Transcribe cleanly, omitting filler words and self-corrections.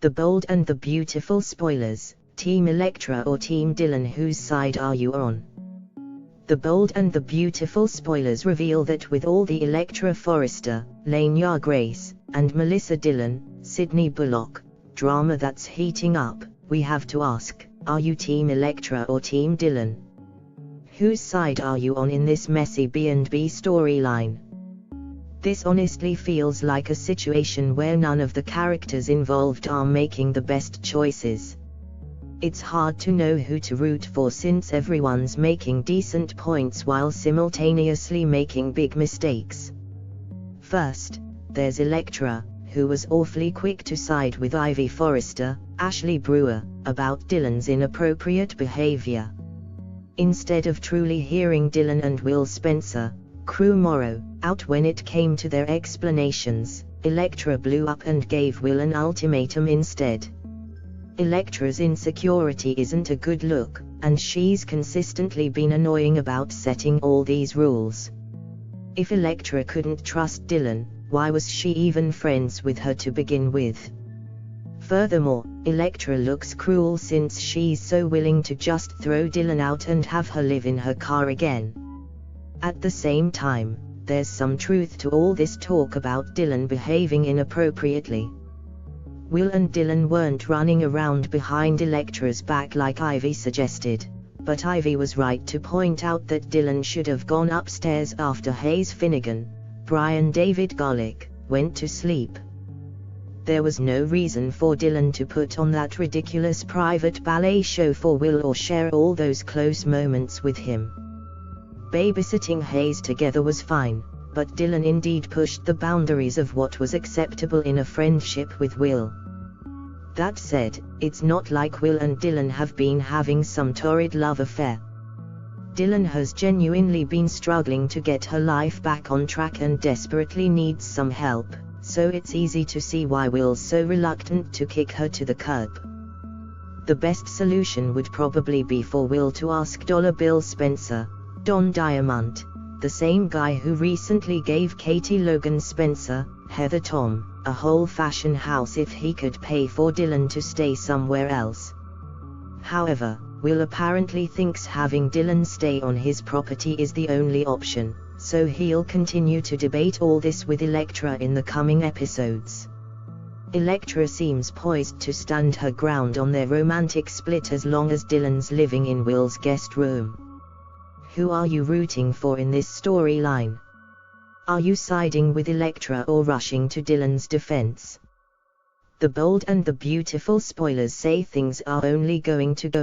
The Bold and the Beautiful spoilers, Team Electra or Team Dylan, whose side are you on? The Bold and the Beautiful spoilers reveal that with all the Electra Forrester, Lanya Grace, and Melissa Dillon, Sydney Bullock, drama that's heating up, we have to ask, are you Team Electra or Team Dylan? Whose side are you on in this messy B&B storyline? This honestly feels like a situation where none of the characters involved are making the best choices. It's hard to know who to root for since everyone's making decent points while simultaneously making big mistakes. First, there's Electra, who was awfully quick to side with Ivy Forrester, Ashley Brewer, about Dylan's inappropriate behavior. Instead of truly hearing Dylan and Will Spencer, Crew Morrow, out when it came to their explanations, Electra blew up and gave Will an ultimatum instead. Electra's insecurity isn't a good look, and she's consistently been annoying about setting all these rules. If Electra couldn't trust Dylan, why was she even friends with her to begin with? Furthermore, Electra looks cruel since she's so willing to just throw Dylan out and have her live in her car again. At the same time, there's some truth to all this talk about Dylan behaving inappropriately. Will and Dylan weren't running around behind Electra's back like Ivy suggested, but Ivy was right to point out that Dylan should have gone upstairs after Hayes Finnegan, Bryan David Garlick, went to sleep. There was no reason for Dylan to put on that ridiculous private ballet show for Will or share all those close moments with him. Babysitting Hayes together was fine, but Dylan indeed pushed the boundaries of what was acceptable in a friendship with Will. That said, it's not like Will and Dylan have been having some torrid love affair. Dylan has genuinely been struggling to get her life back on track and desperately needs some help, so it's easy to see why Will's so reluctant to kick her to the curb. The best solution would probably be for Will to ask Dollar Bill Spencer, Don Diamond, the same guy who recently gave Katie Logan Spencer, Heather Tom, a whole fashion house if he could pay for Dylan to stay somewhere else. However, Will apparently thinks having Dylan stay on his property is the only option, so he'll continue to debate all this with Electra in the coming episodes. Electra seems poised to stand her ground on their romantic split as long as Dylan's living in Will's guest room. Who are you rooting for in this storyline? Are you siding with Electra or rushing to Dylan's defense? The Bold and the Beautiful spoilers say things are only going to go